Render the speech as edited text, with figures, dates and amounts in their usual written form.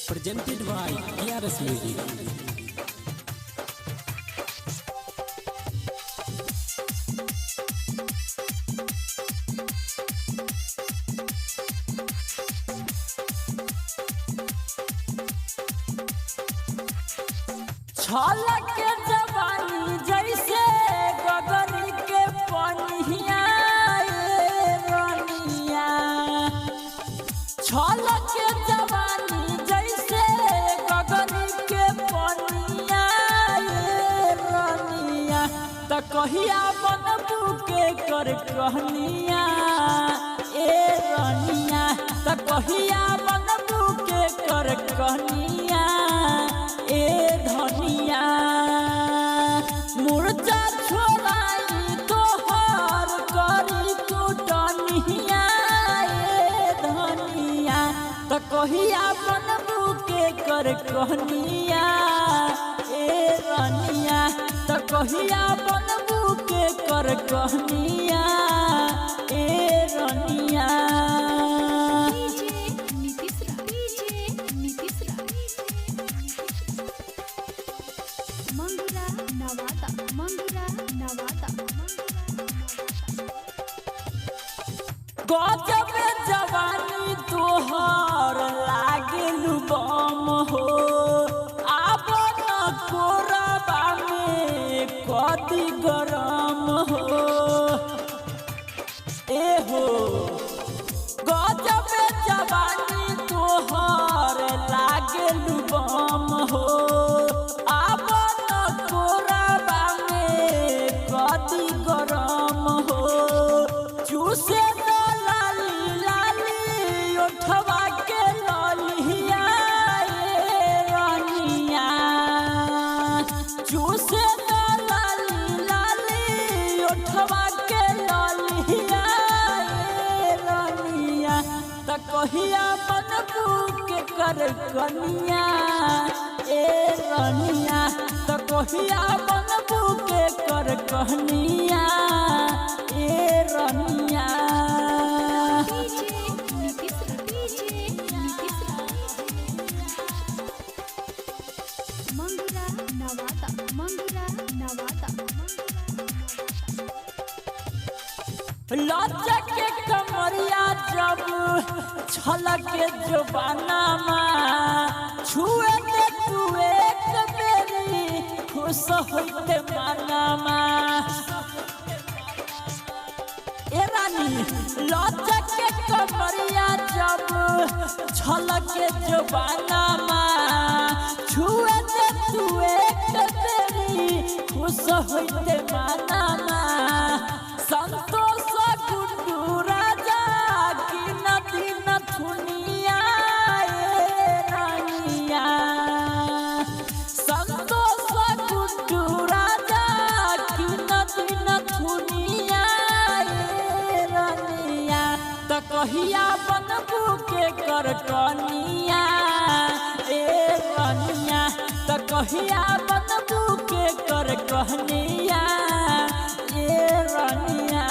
presented by KRS Music. छलक के जवानी जैसे गगन के पनिया रनिया, छलक के जवानी जैसे गगन के पनिया रनिया, त कहिया बनबू के कर कहनिया ए रनिया, त कहिया बनबू के कर कहनिया ए धनिया। मुर्जा छोड़ाई तोहर करी कुटनिया ए धनिया, त कहिया बनबू के कर कहनिया ए रनिया, त कहिया बनबू के कर कहनिया ए रनिया। गजब जवानी तोहर लागेलु बम हो, आब न कोरबा में कति गरम हो ए हो। गजब जवानी तोहर लागेलु बम हो, आब न कोरबा में कति गरम हो। चूसे उठवा के ललिया रनिया, चूसे लाली उठवा के ललिया रनिया, त कहिया बनबू के कर कनिया ए रनिया, त कहिया बनबू के कर कहनिया ए रनिया। लचक के कमरिया जब छलक के जुबानामा, छुए दे तू एक बेरी खुश होते मानामा ए रानी। लचक के कमरिया जब छलक के जुबानामा, छुए दे तू एक बेरी खुश होते मानामा। संतोष गुड्डू राजा की नदी नथुनिया ए रनिया, संतोष गुड्डू राजा की नदी नथुनिया ए रनिया, त कहिया बनबू के कर कनिया ए रनिया, त कहिया बनबू के कर कहनिया ए रनिया।